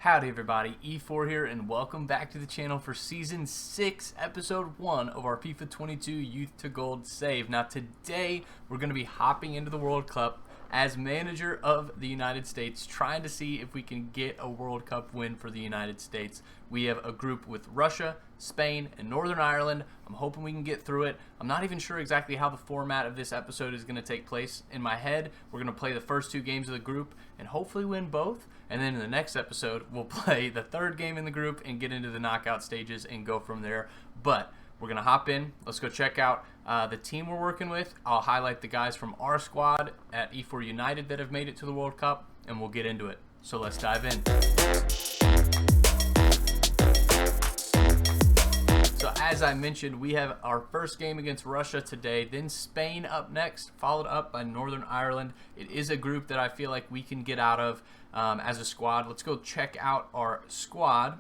Howdy everybody, Efour here, and welcome back to the channel for Season 6, Episode 1 of our FIFA 22 Youth to Gold save. Now today, we're going to be hopping into the World Cup as manager of the United States, trying to see if we can get a World Cup win for the United States. We have a group with Russia, Spain, and Northern Ireland. I'm hoping we can get through it. I'm not even sure exactly how the format of this episode is going to take place. In my head, we're going to play the first two games of the group and hopefully win both. And then in the next episode, we'll play the third game in the group and get into the knockout stages and go from there. But we're going to hop in. Let's go check out the team we're working with. I'll highlight the guys from our squad at Efour United that have made it to the World Cup, and we'll get into it. So let's dive in. So as I mentioned, we have our first game against Russia today, then Spain up next, followed up by Northern Ireland. It is a group that I feel like we can get out of as a squad. Let's go check out our squad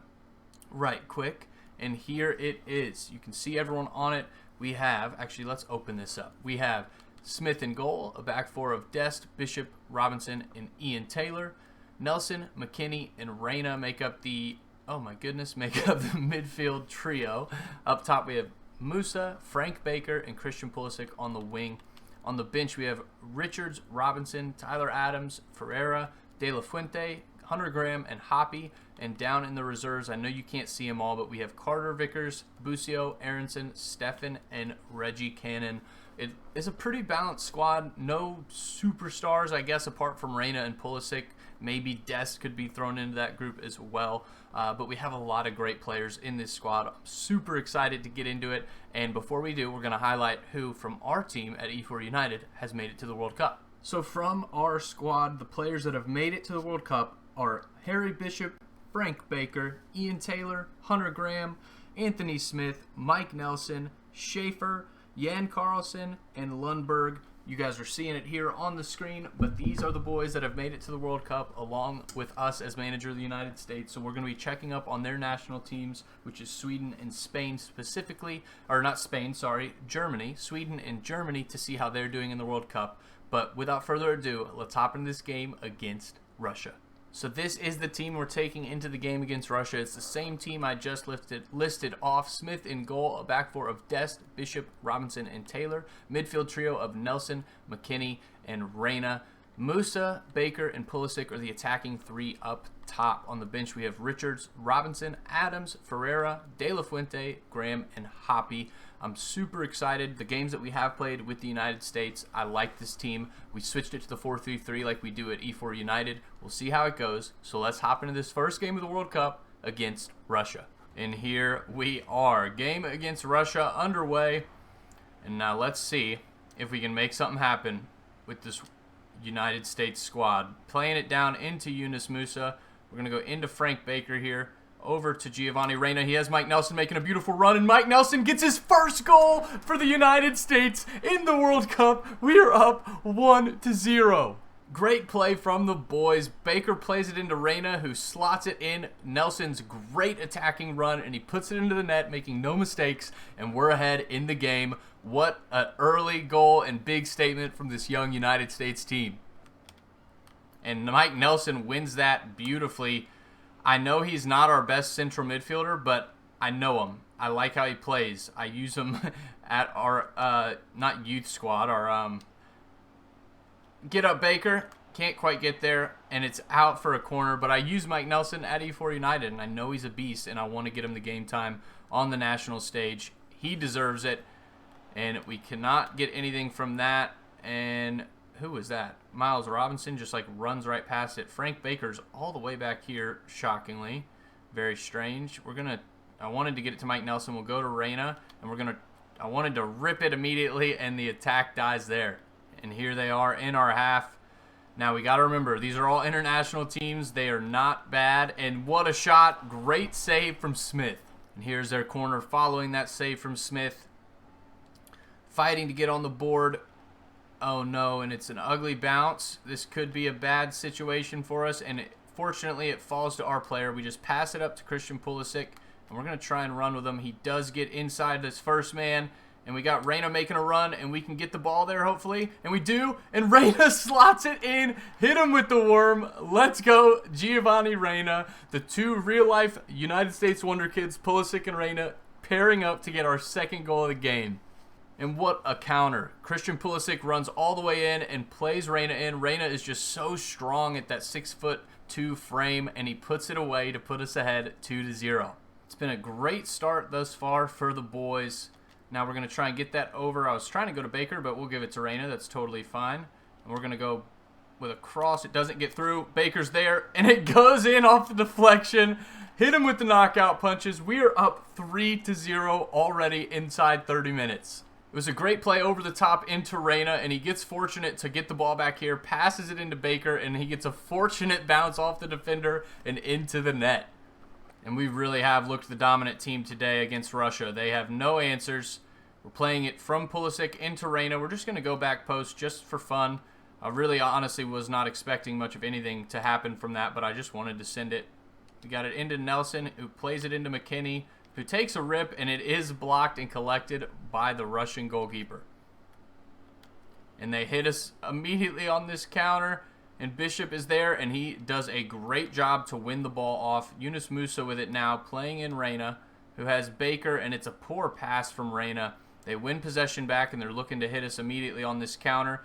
right quick, and here it is. You can see everyone on it. We have, actually let's open this up. We have Smith in goal, a back four of Dest, Bishop, Robinson, and Ian Taylor. Nelson, McKinney, and Reyna make up the midfield trio. Up top we have Musa, Frank Baker, and Christian Pulisic on the wing. On the bench we have Richards, Robinson, Tyler Adams, Ferreira, De La Fuente, Hunter Graham, and Hoppy. And down in the reserves, I know you can't see them all, but we have Carter Vickers, Busio, Aronson, Stefan, and Reggie Cannon. It is a pretty balanced squad. No superstars, I guess, apart from Reyna and Pulisic. Maybe Dest could be thrown into that group as well. But we have a lot of great players in this squad. I'm super excited to get into it. And before we do, we're going to highlight who from our team at Efour United has made it to the World Cup. So from our squad, the players that have made it to the World Cup are Harry Bishop, Frank Baker, Ian Taylor, Hunter Graham, Anthony Smith, Mike Nelson, Schaefer, Jan Carlson, and Lundberg. You guys are seeing it here on the screen, but these are the boys that have made it to the World Cup along with us as manager of the United States. So we're going to be checking up on their national teams, which is Sweden and Spain specifically, or not Spain, sorry, Germany, Sweden and Germany, to see how they're doing in the World Cup. But without further ado, let's hop into this game against Russia. So this is the team we're taking into the game against Russia. It's the same team I just listed off. Smith in goal, a back four of Dest, Bishop, Robinson, and Taylor. Midfield trio of Nelson, McKinney, and Reyna. Musa, Baker, and Pulisic are the attacking three up top. On the bench we have Richards, Robinson, Adams, Ferreira, De La Fuente, Graham, and Hoppy. I'm super excited. The games that we have played with the United States, I like this team. We switched it to the 4-3-3 like we do at Efour United. We'll see how it goes. So let's hop into this first game of the World Cup against Russia. And here we are. Game against Russia underway. And now let's see if we can make something happen with this United States squad. Playing it down into Yunus Musa. We're going to go into Frank Baker here. Over to Giovanni Reyna. He has Mike Nelson making a beautiful run, and Mike Nelson gets his first goal for the United States in the World Cup. We are up 1-0. Great play from the boys. Baker plays it into Reyna, who slots it in. Nelson's great attacking run, and he puts it into the net, making no mistakes, and we're ahead in the game. What an early goal and big statement from this young United States team. And Mike Nelson wins that beautifully. I know he's not our best central midfielder, but I know him. I like how he plays. I use him at our, not youth squad, our, get up Baker. Can't quite get there, and it's out for a corner, but I use Mike Nelson at Efour United, and I know he's a beast, and I want to get him the game time on the national stage. He deserves it, and we cannot get anything from that, and who was that? Miles Robinson just like runs right past it. Frank Baker's all the way back here, shockingly. Very strange. I wanted to get it to Mike Nelson. We'll go to Reyna, and I wanted to rip it immediately, and the attack dies there. And here they are in our half. Now we got to remember, these are all international teams. They are not bad, and what a shot. Great save from Smith. And here's their corner following that save from Smith. Fighting to get on the board. Oh no, and it's an ugly bounce. This could be a bad situation for us, and fortunately it falls to our player. We just pass it up to Christian Pulisic, and we're going to try and run with him. He does get inside this first man, And we got Reyna making a run, and we can get the ball there, hopefully. And we do, and Reyna slots it in. Hit him with the worm. Let's go, Giovanni Reyna. The two real-life United States Wonder Kids, Pulisic and Reyna, pairing up to get our second goal of the game. And what a counter. Christian Pulisic runs all the way in and plays Reyna in. Reyna is just so strong at that 6'2" frame, and he puts it away to put us ahead 2-0. It's been a great start thus far for the boys. Now we're going to try and get that over. I was trying to go to Baker, but we'll give it to Reyna. That's totally fine. And we're going to go with a cross. It doesn't get through. Baker's there, and it goes in off the deflection. Hit him with the knockout punches. We are up 3-0 already inside 30 minutes. It was a great play over the top into Reyna, and he gets fortunate to get the ball back here, passes it into Baker, and he gets a fortunate bounce off the defender and into the net. And we really have looked the dominant team today against Russia. They have no answers. We're playing it from Pulisic into Reyna. We're just going to go back post just for fun. I really honestly was not expecting much of anything to happen from that, but I just wanted to send it. We got it into Nelson, who plays it into McKinney, who takes a rip, and it is blocked and collected by the Russian goalkeeper. And they hit us immediately on this counter. And Bishop is there, and he does a great job to win the ball off. Yunus Musah with it now, playing in Reyna, who has Baker, and it's a poor pass from Reyna. They win possession back, and they're looking to hit us immediately on this counter.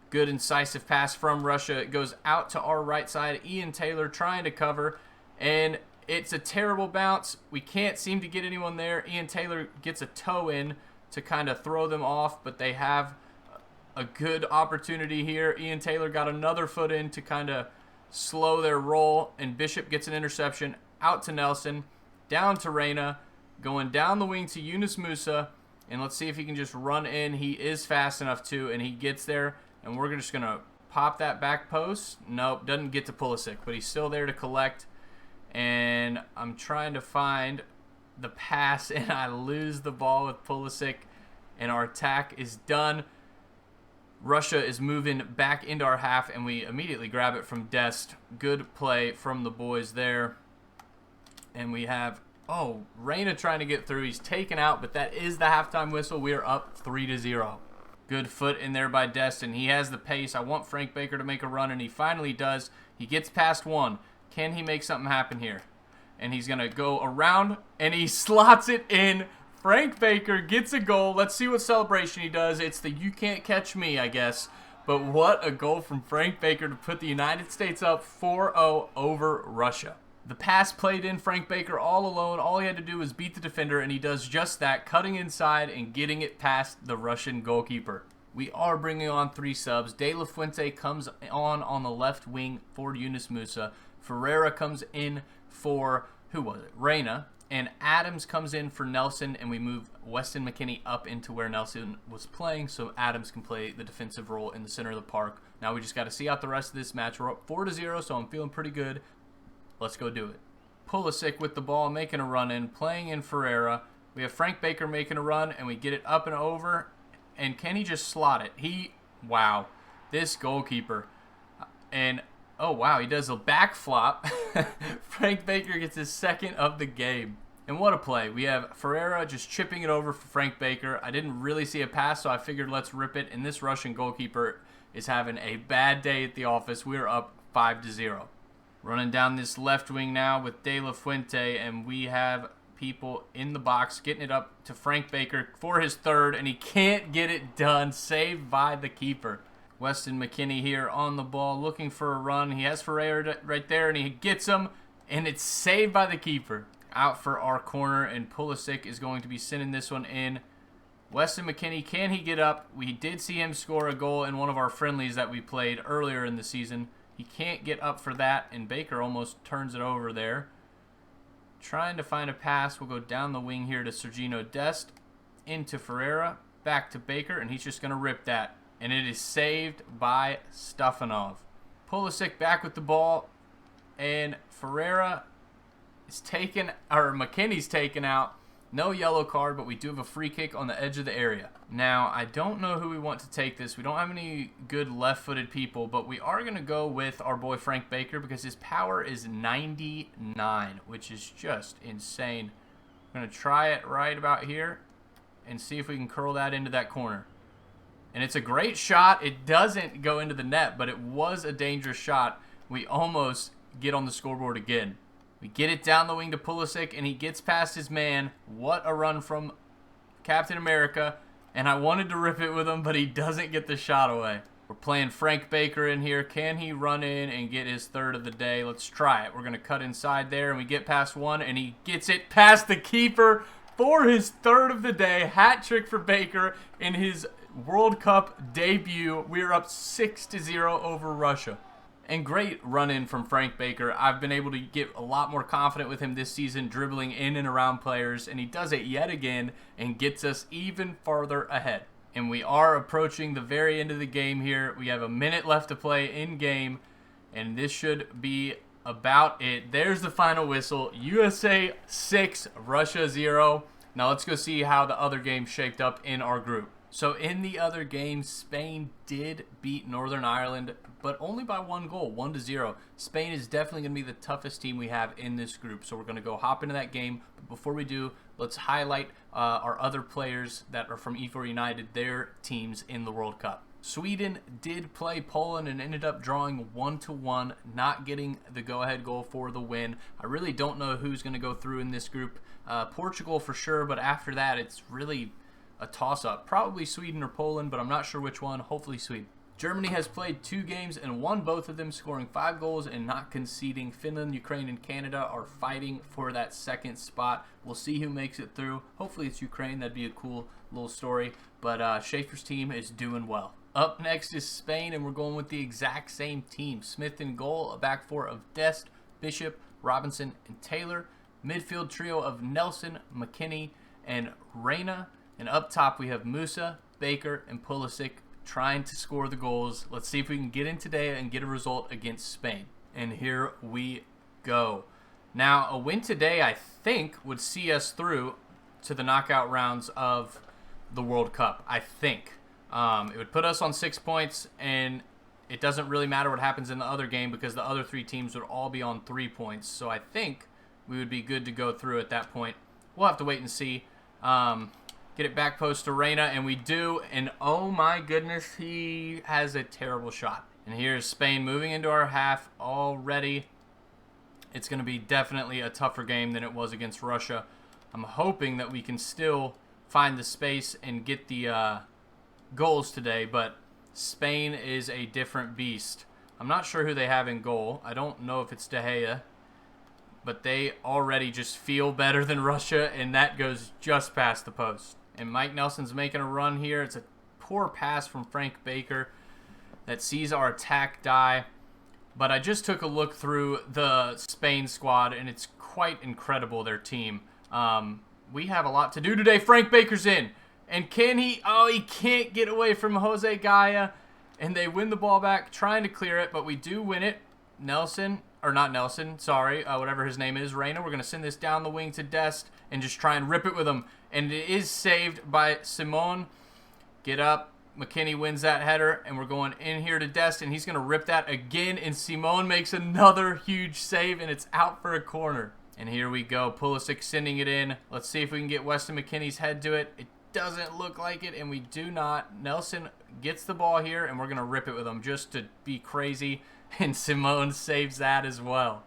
Good incisive pass from Russia. It goes out to our right side. Ian Taylor trying to cover, and it's a terrible bounce. We can't seem to get anyone there. Ian Taylor gets a toe in to kind of throw them off, but they have a good opportunity here. Ian Taylor got another foot in to kind of slow their roll, and Bishop gets an interception out to Nelson, down to Reyna, going down the wing to Yunus Musah, and let's see if he can just run in. He is fast enough to, and he gets there, and we're just going to pop that back post. Nope, doesn't get to Pulisic, but he's still there to collect, and I'm trying to find the pass, and I lose the ball with Pulisic, and our attack is done. Russia is moving back into our half, and we immediately grab it from Dest. Good play from the boys there. And we have, Reyna trying to get through. He's taken out, but that is the halftime whistle. We are up 3-0. Good foot in there by Dest, and he has the pace. I want Frank Baker to make a run, and he finally does. He gets past one. Can he make something happen here? And he's going to go around, and he slots it in. Frank Baker gets a goal. Let's see what celebration he does. It's the "you can't catch me," I guess. But what a goal from Frank Baker to put the United States up 4-0 over Russia. The pass played in Frank Baker all alone. All he had to do was beat the defender, and he does just that, cutting inside and getting it past the Russian goalkeeper. We are bringing on 3 subs. De La Fuente comes on the left wing for Yunus Musah. Ferreira comes in for, who was it? Reyna. And Adams comes in for Nelson, and we move Weston McKennie up into where Nelson was playing so Adams can play the defensive role in the center of the park. Now we just got to see out the rest of this match. We're up 4-0, so I'm feeling pretty good. Let's go do it. Pulisic with the ball, making a run in, playing in Ferreira. We have Frank Baker making a run, and we get it up and over. And can he just slot it? Wow, this goalkeeper. And oh, wow, he does a back flop. Frank Baker gets his second of the game. And what a play. We have Ferreira just chipping it over for Frank Baker. I didn't really see a pass, so I figured let's rip it. And this Russian goalkeeper is having a bad day at the office. We're up 5-0. Running down this left wing now with De La Fuente, and we have people in the box getting it up to Frank Baker for his third, and he can't get it done. Saved by the keeper. Weston McKennie here on the ball, looking for a run. He has Ferreira right there, and he gets him, and it's saved by the keeper. Out for our corner, and Pulisic is going to be sending this one in. Weston McKennie, can he get up? We did see him score a goal in one of our friendlies that we played earlier in the season. He can't get up for that, and Baker almost turns it over there. Trying to find a pass. We'll go down the wing here to Sergino Dest, into Ferreira, back to Baker, and he's just going to rip that. And it is saved by Stefanov. Pulisic back with the ball, and Ferreira is taken, or McKennie's taken out. No yellow card, but we do have a free kick on the edge of the area. Now, I don't know who we want to take this. We don't have any good left-footed people, but we are going to go with our boy Frank Baker because his power is 99, which is just insane. I'm going to try it right about here. and see if we can curl that into that corner. And it's a great shot. It doesn't go into the net, but it was a dangerous shot. We almost get on the scoreboard again. We get it down the wing to Pulisic, and he gets past his man. What a run from Captain America. And I wanted to rip it with him, but he doesn't get the shot away. We're playing Frank Baker in here. Can he run in and get his third of the day? Let's try it. We're going to cut inside there, and we get past one, and he gets it past the keeper for his third of the day. Hat trick for Baker in his World Cup debut. We're up 6-0 over Russia. And great run-in from Frank Baker. I've been able to get a lot more confident with him this season, dribbling in and around players, and he does it yet again and gets us even farther ahead. And we are approaching the very end of the game here. We have a minute left to play in game, and this should be about it. There's the final whistle. USA 6, Russia 0. Now let's go see how the other game shaped up in our group. So in the other game, Spain did beat Northern Ireland, but only by 1 goal, 1-0. Spain is definitely going to be the toughest team we have in this group, so we're going to go hop into that game. But before we do, let's highlight our other players that are from Efour United, their teams in the World Cup. Sweden did play Poland and ended up drawing 1-1, not getting the go-ahead goal for the win. I really don't know who's going to go through in this group. Portugal for sure, but after that, it's really a toss-up. Probably Sweden or Poland, but I'm not sure which one. Hopefully Sweden. Germany has played 2 games and won both of them, scoring 5 goals and not conceding. Finland, Ukraine, and Canada are fighting for that second spot. We'll see who makes it through. Hopefully it's Ukraine. That'd be a cool little story. But Schaefer's team is doing well. Up next is Spain, and we're going with the exact same team. Smith in goal, a back four of Dest, Bishop, Robinson, and Taylor. Midfield trio of Nelson, McKinney, and Reyna. And up top, we have Musa, Baker, and Pulisic trying to score the goals. Let's see if we can get in today and get a result against Spain. And here we go. Now, a win today, I think, would see us through to the knockout rounds of the World Cup. I think. It would put us on 6 points, and it doesn't really matter what happens in the other game because the other 3 teams would all be on 3 points. So I think we would be good to go through at that point. We'll have to wait and see. Get it back post to Reyna, and we do. And oh my goodness, he has a terrible shot. And here's Spain moving into our half already. It's going to be definitely a tougher game than it was against Russia. I'm hoping that we can still find the space and get the goals today, but Spain is a different beast. I'm not sure who they have in goal. I don't know if it's De Gea, but they already just feel better than Russia, and that goes just past the post. And Mike Nelson's making a run here. It's a poor pass from Frank Baker that sees our attack die. But I just took a look through the Spain squad, and it's quite incredible, their team. We have a lot to do today. Frank Baker's in. And can he? Oh, he can't get away from Jose Gaia. And they win the ball back, trying to clear it, but we do win it. Nelson, or not Nelson, sorry, whatever his name is, Reyna. We're going to send this down the wing to Dest and just try and rip it with him. And it is saved by Simone. Get up. McKinney wins that header, and we're going in here to Dest, and he's going to rip that again, and Simone makes another huge save, and it's out for a corner. And here we go. Pulisic sending it in. Let's see if we can get Weston McKinney's head to it. It doesn't look like it, and we do not. Nelson gets the ball here, and we're going to rip it with him just to be crazy, and Simone saves that as well.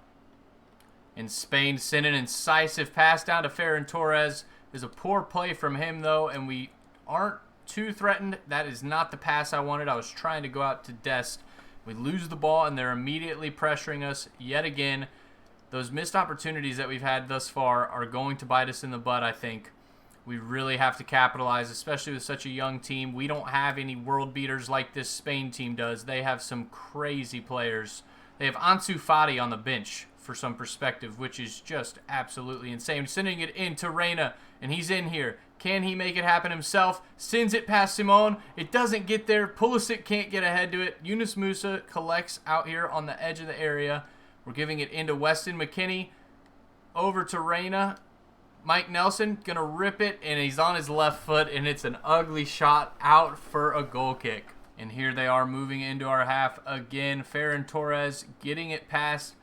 And Spain send an incisive pass down to Ferran Torres. There's a poor play from him, though, and we aren't too threatened. That is not the pass I wanted. I was trying to go out to Dest. We lose the ball, and they're immediately pressuring us yet again. Those missed opportunities that we've had thus far are going to bite us in the butt, I think. We really have to capitalize, especially with such a young team. We don't have any world beaters like this Spain team does. They have some crazy players. They have Ansu Fati on the bench for some perspective, which is just absolutely insane. Sending it into Reyna, and he's in here. Can he make it happen himself? Sends it past Simone. It doesn't get there. Pulisic can't get ahead to it. Yunus Musa collects out here on the edge of the area. We're giving it into Weston McKinney. Over to Reyna. Mike Nelson going to rip it, and he's on his left foot, and it's an ugly shot out for a goal kick. And here they are moving into our half again. Ferran Torres getting it past.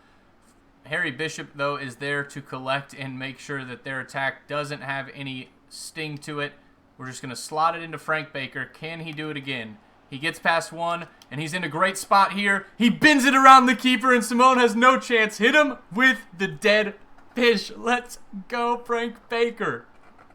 Harry Bishop, though, is there to collect and make sure that their attack doesn't have any sting to it. We're just going to slot it into Frank Baker. Can he do it again? He gets past one, and he's in a great spot here. He bends it around the keeper, and Simone has no chance. Hit him with the dead fish. Let's go, Frank Baker.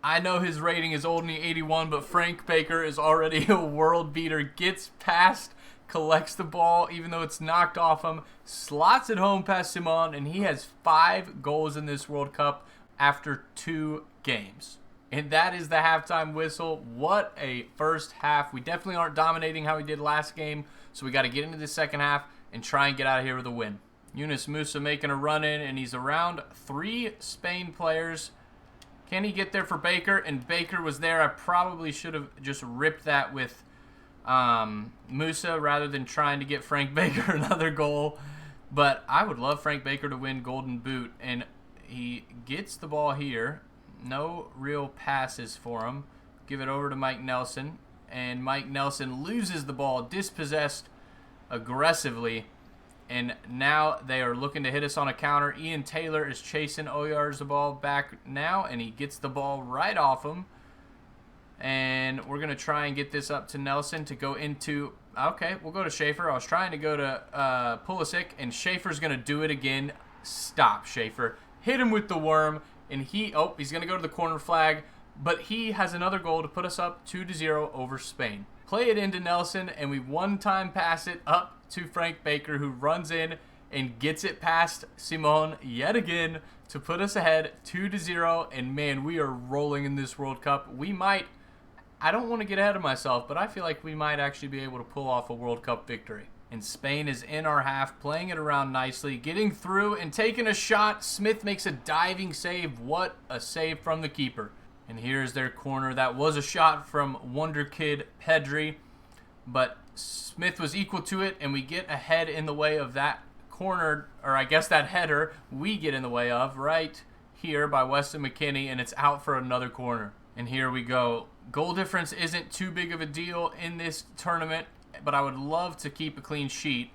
I know his rating is only 81, but Frank Baker is already a world beater. Gets past, collects the ball, even though it's knocked off him, slots it home past Simone, and he has 5 goals in this World Cup after 2 games. And that is the halftime whistle. What a first half. We definitely aren't dominating how we did last game, so we got to get into the second half and try and get out of here with a win. Yunus Musa making a run in, and he's around 3 Spain players. Can he get there for Baker? And Baker was there. I probably should have just ripped that with Musa rather than trying to get Frank Baker another goal. But I would love Frank Baker to win Golden Boot. And he gets the ball here. No real passes for him. Give it over to Mike Nelson. And Mike Nelson loses the ball, dispossessed aggressively. And now they are looking to hit us on a counter. Ian Taylor is chasing Oyar's the ball back now, and he gets the ball right off him. And we're going to try and get this up to Nelson to go into... Okay, we'll go to Schaefer. I was trying to go to Pulisic, and Schaefer's going to do it again. Stop, Schaefer. Hit him with the worm, and he's going to go to the corner flag, but he has another goal to put us up 2-0 over Spain. Play it into Nelson, and we one-time pass it up to Frank Baker, who runs in and gets it past Simone yet again to put us ahead 2-0. And man, we are rolling in this World Cup. We might, I don't want to get ahead of myself, but I feel like we might actually be able to pull off a World Cup victory. And Spain is in our half, playing it around nicely, getting through and taking a shot. Smith makes a diving save. What a save from the keeper. And here's their corner. That was a shot from Wonder Kid Pedri, but Smith was equal to it, and we get ahead in the way of that corner, or I guess that header we get in the way of right here by Weston McKennie, and it's out for another corner. And here we go. Goal difference isn't too big of a deal in this tournament, but I would love to keep a clean sheet.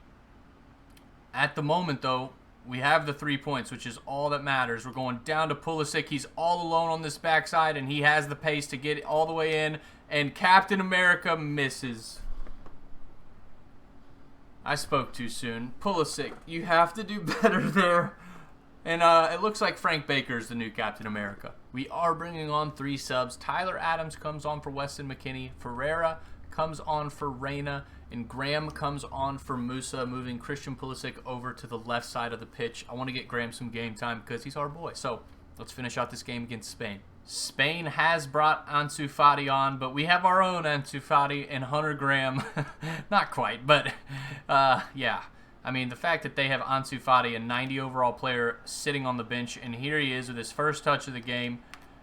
At the moment, though, we have the 3 points, which is all that matters. We're going down to Pulisic. He's all alone on this backside, and he has the pace to get all the way in, and Captain America misses. I spoke too soon. Pulisic, you have to do better there. And it looks like Frank Baker is the new Captain America. We are bringing on 3 subs. Tyler Adams comes on for Weston McKennie. Ferreira comes on for Reyna. And Graham comes on for Musa, moving Christian Pulisic over to the left side of the pitch. I want to get Graham some game time because he's our boy. So let's finish out this game against Spain. Spain has brought Ansu Fati on, but we have our own Ansu Fati and Hunter Graham. Not quite, but yeah. I mean, the fact that they have Ansu Fati, a 90 overall player, sitting on the bench, and here he is with his first touch of the game.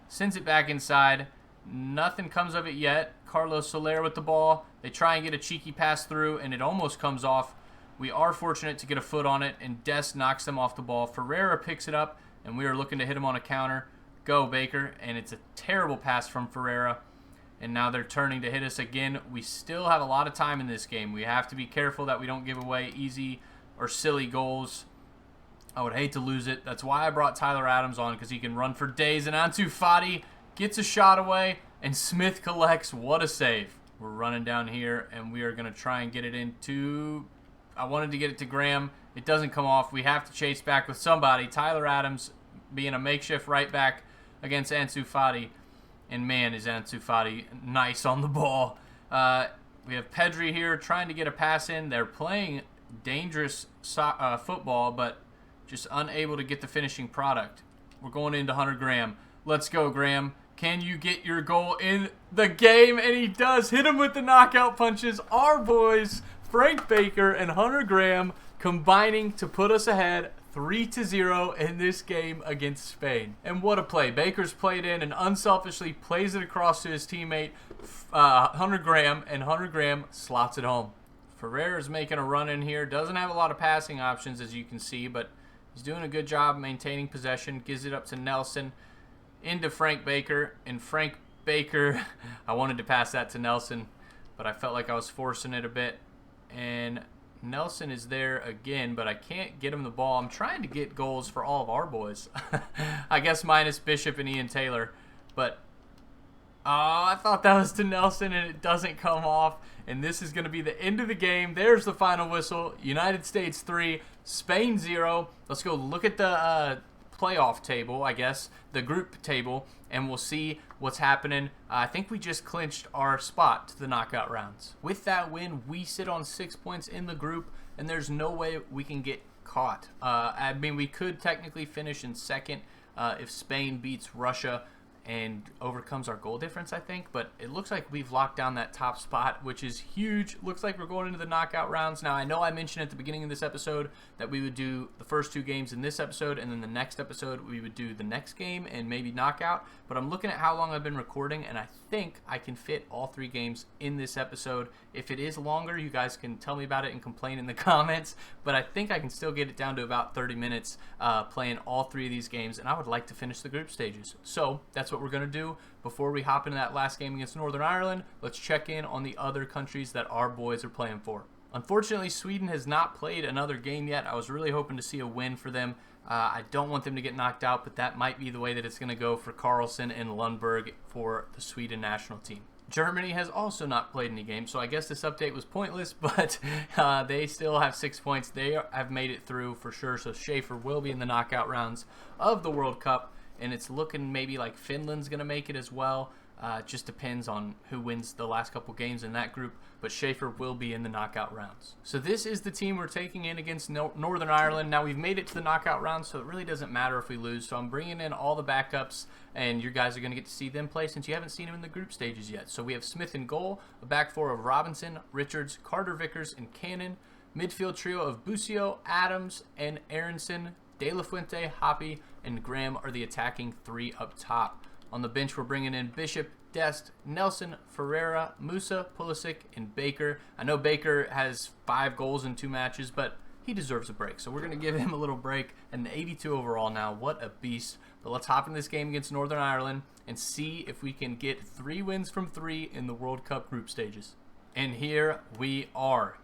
Sends it back inside. Nothing comes of it yet. Carlos Soler with the ball. They try and get a cheeky pass through, and it almost comes off. We are fortunate to get a foot on it, and Dest knocks them off the ball. Ferreira picks it up, and we are looking to hit him on a counter. Go, Baker. And it's a terrible pass from Ferreira. And now they're turning to hit us again. We still have a lot of time in this game. We have to be careful that we don't give away easy or silly goals. I would hate to lose it. That's why I brought Tyler Adams on, because he can run for days. And Ansu Fati gets a shot away, and Smith collects. What a save. We're running down here, and we are going to try and get it into... I wanted to get it to Graham. It doesn't come off. We have to chase back with somebody. Tyler Adams being a makeshift right back against Ansu Fati. And man, is Ansu Fati nice on the ball. We have Pedri here trying to get a pass in. They're playing dangerous football, but just unable to get the finishing product. We're going into Hunter Graham. Let's go, Graham. Can you get your goal in the game? And he does. Hit him with the knockout punches. Our boys, Frank Baker and Hunter Graham, combining to put us ahead 3-0 in this game against Spain. And what a play. Baker's played in and unselfishly plays it across to his teammate, Hunter Graham, and Hunter Graham slots it home. Ferreira's making a run in here. Doesn't have a lot of passing options, as you can see, but he's doing a good job maintaining possession. Gives it up to Nelson. Into Frank Baker. And Frank Baker, I wanted to pass that to Nelson, but I felt like I was forcing it a bit. And Nelson is there again, but I can't get him the ball. I'm trying to get goals for all of our boys. I guess minus Bishop and Ian Taylor. But Oh, I thought that was to Nelson, and it doesn't come off. And this is going to be the end of the game. There's the final whistle. United States 3, Spain 0. Let's go look at the playoff table, I guess, the group table, and we'll see what's happening. I think we just clinched our spot to the knockout rounds. With that win, we sit on 6 points in the group, and there's no way we can get caught. I mean, we could technically finish in second if Spain beats Russia and overcomes our goal difference, I think. But it looks like we've locked down that top spot, which is huge. Looks like we're going into the knockout rounds. Now, I know I mentioned at the beginning of this episode that we would do the first 2 games in this episode, and then the next episode we would do the next game and maybe knockout. But I'm looking at how long I've been recording, and I think I can fit all 3 games in this episode. If it is longer, you guys can tell me about it and complain in the comments. But I think I can still get it down to about 30 minutes playing all 3 of these games, and I would like to finish the group stages. So that's what we're going to do. Before we hop into that last game against Northern Ireland, let's check in on the other countries that our boys are playing for. Unfortunately, Sweden has not played another game yet. I was really hoping to see a win for them. I don't want them to get knocked out, but that might be the way that it's going to go for Carlson and Lundberg for the Sweden national team. Germany has also not played any games, so I guess this update was pointless, but they still have 6 points. They have made it through for sure, so Schaefer will be in the knockout rounds of the World Cup, and it's looking maybe like Finland's going to make it as well. It just depends on who wins the last couple games in that group, but Schaefer will be in the knockout rounds. So this is the team we're taking in against Northern Ireland. Now, we've made it to the knockout rounds, so it really doesn't matter if we lose. So I'm bringing in all the backups, and you guys are going to get to see them play since you haven't seen them in the group stages yet. So we have Smith in goal, a back 4 of Robinson, Richards, Carter Vickers, and Cannon. Midfield trio of Busio, Adams, and Aronson. De La Fuente, Hoppy, and Graham are the attacking 3 up top. On the bench, we're bringing in Bishop, Dest, Nelson, Ferreira, Musa, Pulisic, and Baker. I know Baker has 5 goals in 2 matches, but he deserves a break. So we're going to give him a little break. And the 82 overall now. What a beast. But let's hop in this game against Northern Ireland and see if we can get 3 wins from 3 in the World Cup group stages. And here we are.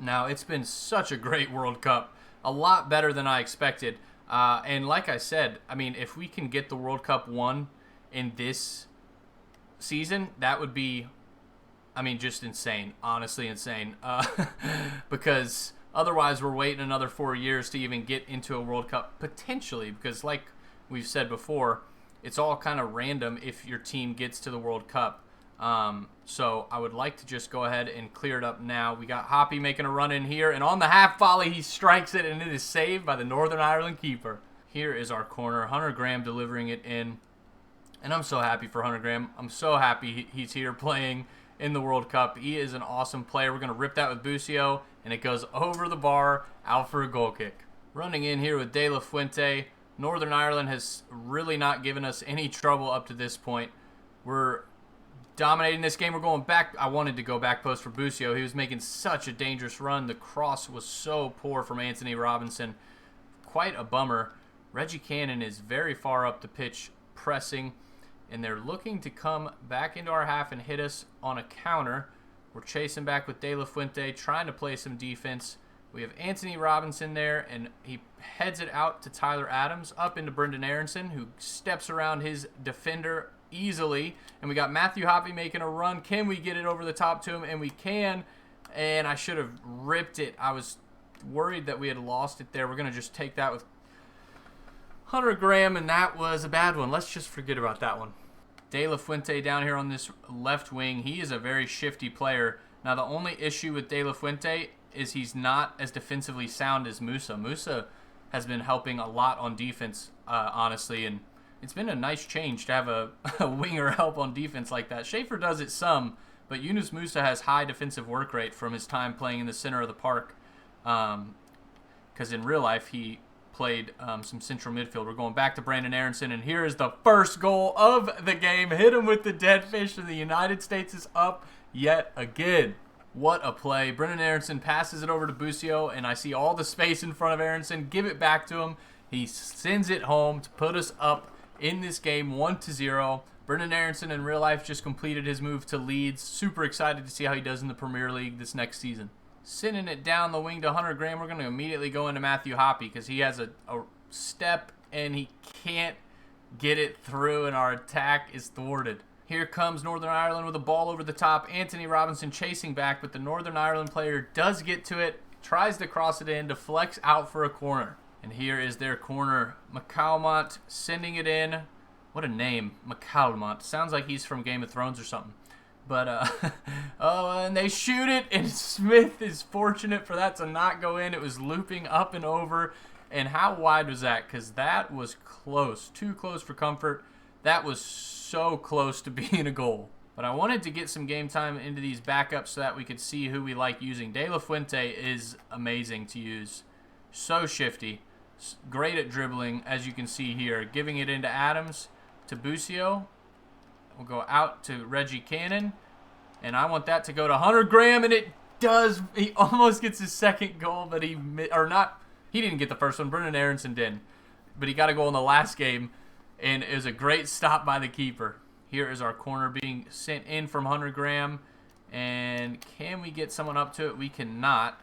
Now, it's been such a great World Cup. A lot better than I expected. And like I said, I mean, if we can get the World Cup won in this season, that would be, I mean, just insane. Honestly insane. Because otherwise we're waiting another 4 years to even get into a World Cup, potentially. Because like we've said before, it's all kind of random if your team gets to the World Cup. So I would like to just go ahead and clear it up now. We got Hoppy making a run in here, and on the half volley, he strikes it, and it is saved by the Northern Ireland keeper. Here is our corner. Hunter Graham delivering it in, and I'm so happy for Hunter Graham. I'm so happy he's here playing in the World Cup. He is an awesome player. We're going to rip that with Busio, and it goes over the bar, out for a goal kick. Running in here with De La Fuente. Northern Ireland has really not given us any trouble up to this point. We're dominating this game. We're going back. I wanted to go back post for Busio. He was making such a dangerous run. The cross was so poor from Anthony Robinson. Quite a bummer. Reggie Cannon is very far up the pitch pressing, and they're looking to come back into our half and hit us on a counter. We're chasing back with De La Fuente, trying to play some defense. We have Anthony Robinson there, and he heads it out to Tyler Adams, up into Brendan Aronson, who steps around his defender easily, and we got Matthew Hoppy making a run. Can we get it over the top to him? And we can, and I should have ripped it. I was worried that we had lost it there. We're going to just take that with Hunter Graham, and that was a bad one. Let's just forget about that one. De La Fuente down here on this left wing. He is a very shifty player. Now, the only issue with De La Fuente is he's not as defensively sound as Musa. Musa has been helping a lot on defense, honestly, and it's been a nice change to have a winger help on defense like that. Schaefer does it some, but Yunus Musa has high defensive work rate from his time playing in the center of the park. Because in real life, he played some central midfield. We're going back to Brandon Aronson, and here is the first goal of the game. Hit him with the dead fish, and the United States is up yet again. What a play. Brendan Aronson passes it over to Busio, and I see all the space in front of Aronson. Give it back to him. He sends it home to put us up in this game 1-0. Brendan Aronson in real life just completed his move to Leeds. Super excited to see how he does in the Premier League this next season. Sending it down the wing to Hunter Graham. We're going to immediately go into Matthew Hoppy because he has a step and he can't get it through, and our attack is thwarted. Here comes Northern Ireland with a ball over the top. Anthony Robinson chasing back, but the Northern Ireland player does get to it, tries to cross it in, deflects out for a corner. And here is their corner. McCalmont sending it in. What a name, McCalmont. Sounds like he's from Game of Thrones or something. But, and they shoot it, and Smith is fortunate for that to not go in. It was looping up and over. And how wide was that? Because that was close. Too close for comfort. That was so close to being a goal. But I wanted to get some game time into these backups so that we could see who we like using. De La Fuente is amazing to use. So shifty. Great at dribbling, as you can see here. Giving it into Adams, to Busio. We'll go out to Reggie Cannon. And I want that to go to Hunter Graham, and it does. He almost gets his second goal, but he didn't get the first one. Brendan Aronson did. But he got a goal in the last game. And it was a great stop by the keeper. Here is our corner being sent in from Hunter Graham. And can we get someone up to it? We cannot.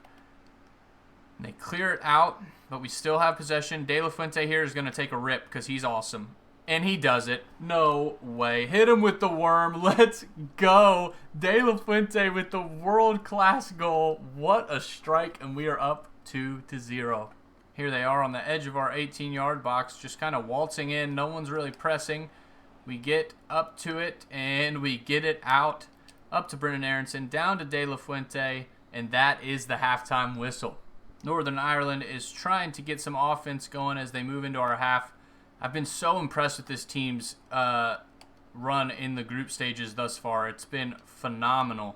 And they clear it out, but we still have possession. De La Fuente here is going to take a rip because he's awesome. And he does it. No way. Hit him with the worm. Let's go. De La Fuente with the world-class goal. What a strike, and we are up 2-0. Here they are on the edge of our 18-yard box, just kind of waltzing in. No one's really pressing. We get up to it, and we get it out. Up to Brendan Aronson, down to De La Fuente, and that is the halftime whistle. Northern Ireland is trying to get some offense going as they move into our half. I've been so impressed with this team's run in the group stages thus far. It's been phenomenal.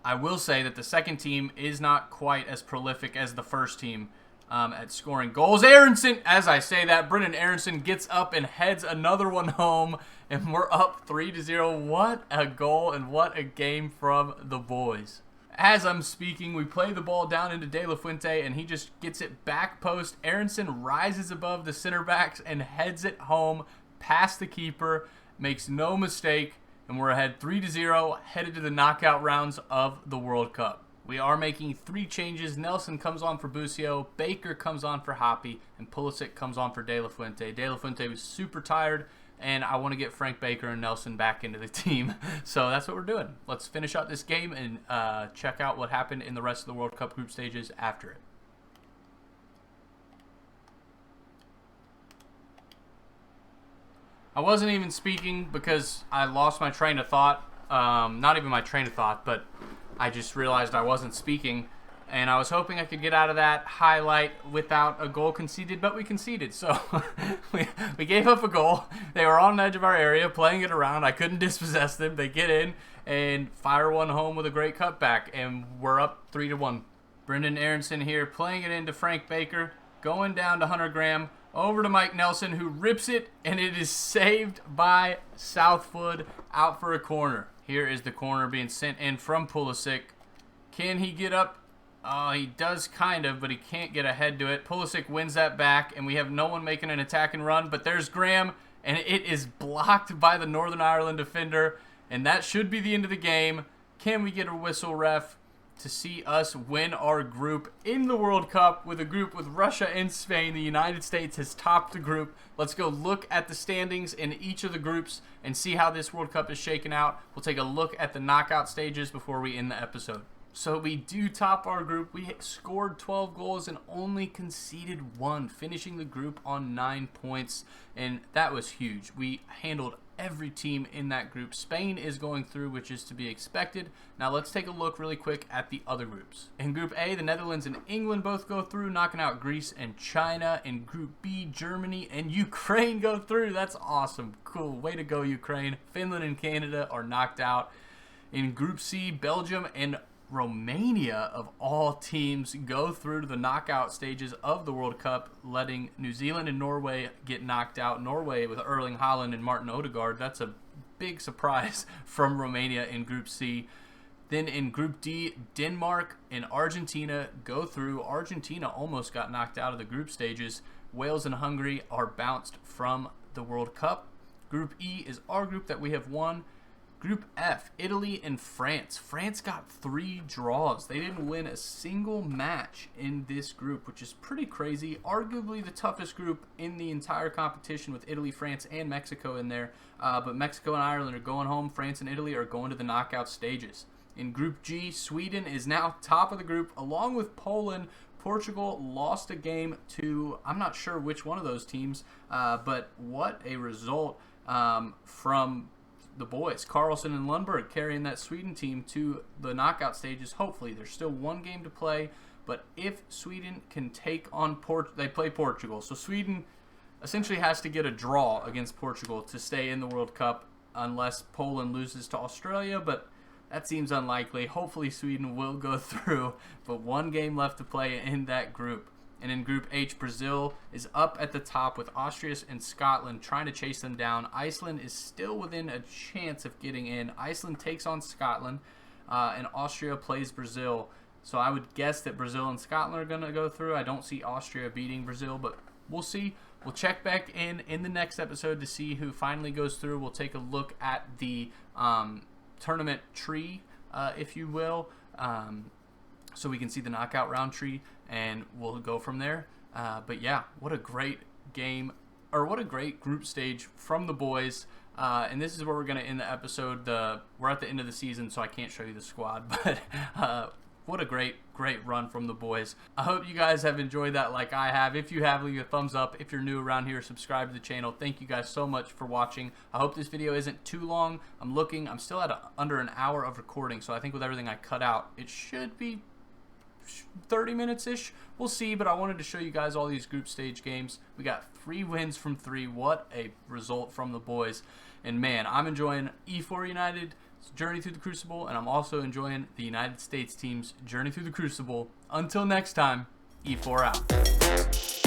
I will say that the second team is not quite as prolific as the first team at scoring goals. Aronson, as I say that, Brendan Aronson gets up and heads another one home, and we're up 3-0. What a goal and what a game from the boys. As I'm speaking, we play the ball down into De La Fuente, and he just gets it back post. Aronson rises above the center backs and heads it home past the keeper, makes no mistake. And we're ahead 3-0, headed to the knockout rounds of the World Cup. We are making 3 changes. Nelson comes on for Busio, Baker comes on for Hoppy, and Pulisic comes on for De La Fuente. De La Fuente was super tired, and I want to get Frank Baker and Nelson back into the team. So that's what we're doing. Let's finish out this game and check out what happened in the rest of the World Cup group stages after it. I wasn't even speaking because I lost my train of thought. Not even my train of thought, but I just realized I wasn't speaking. And I was hoping I could get out of that highlight without a goal conceded, but we conceded. So we gave up a goal. They were on the edge of our area, playing it around. I couldn't dispossess them. They get in and fire one home with a great cutback, and we're up 3-1. Brendan Aronson here playing it into Frank Baker, going down to Hunter Graham. Over to Mike Nelson, who rips it, and it is saved by Southwood out for a corner. Here is the corner being sent in from Pulisic. Can he get up? He does kind of, but he can't get ahead to it. Pulisic wins that back, and we have no one making an attack and run, but there's Graham, and it is blocked by the Northern Ireland defender, and that should be the end of the game. Can we get a whistle, ref, to see us win our group in the World Cup with a group with Russia and Spain? The United States has topped the group. Let's go look at the standings in each of the groups and see how this World Cup is shaken out. We'll take a look at the knockout stages before we end the episode. So we do top our group. We scored 12 goals and only conceded 1, finishing the group on 9 points, and that was huge. We handled every team in that group. Spain is going through, which is to be expected. Now let's take a look really quick at the other groups. In Group A, the Netherlands and England both go through, knocking out Greece and China. In Group B, Germany and Ukraine go through. That's awesome. Cool. Way to go, Ukraine. Finland and Canada are knocked out. In Group C, Belgium and Romania, of all teams, go through to the knockout stages of the World Cup, letting New Zealand and Norway get knocked out. Norway with Erling Haaland and Martin Odegaard. That's a big surprise from Romania in Group C. Then in Group D, Denmark and Argentina go through. Argentina almost got knocked out of the group stages. Wales and Hungary are bounced from the World Cup. Group E is our group that we have won. Group F, Italy and France. France got 3 draws. They didn't win a single match in this group, which is pretty crazy. Arguably the toughest group in the entire competition with Italy, France, and Mexico in there. But Mexico and Ireland are going home. France and Italy are going to the knockout stages. In Group G, Sweden is now top of the group along with Poland. Portugal lost a game to, I'm not sure which one of those teams, but what a result from the boys. Carlson and Lundberg carrying that Sweden team to the knockout stages. Hopefully, there's still 1 game to play, but if Sweden can take on they play Portugal. So Sweden essentially has to get a draw against Portugal to stay in the World Cup unless Poland loses to Australia, but that seems unlikely. Hopefully Sweden will go through, but 1 game left to play in that group. And in Group H, Brazil is up at the top with Austria and Scotland trying to chase them down. Iceland is still within a chance of getting in. Iceland takes on Scotland, and Austria plays Brazil. So I would guess that Brazil and Scotland are going to go through. I don't see Austria beating Brazil, but we'll see. We'll check back in the next episode to see who finally goes through. We'll take a look at the tournament tree, if you will, so we can see the knockout round tree, and we'll go from there. But yeah, what a great game, or what a great group stage from the boys. And this is where we're going to end the episode. We're at the end of the season, so I can't show you the squad, but what a great run from the boys. I hope you guys have enjoyed that like I have. If you have, leave a thumbs up. If you're new around here, subscribe to the channel. Thank you guys so much for watching. I hope this video isn't too long. I'm still at under an hour of recording, so I think with everything I cut out, it should be 30 minutes-ish. We'll see, but I wanted to show you guys all these group stage games. We got 3 wins from 3. What a result from the boys. And man, I'm enjoying Efour United's journey through the Crucible, and I'm also enjoying the United States team's journey through the Crucible. Until next time, Efour out.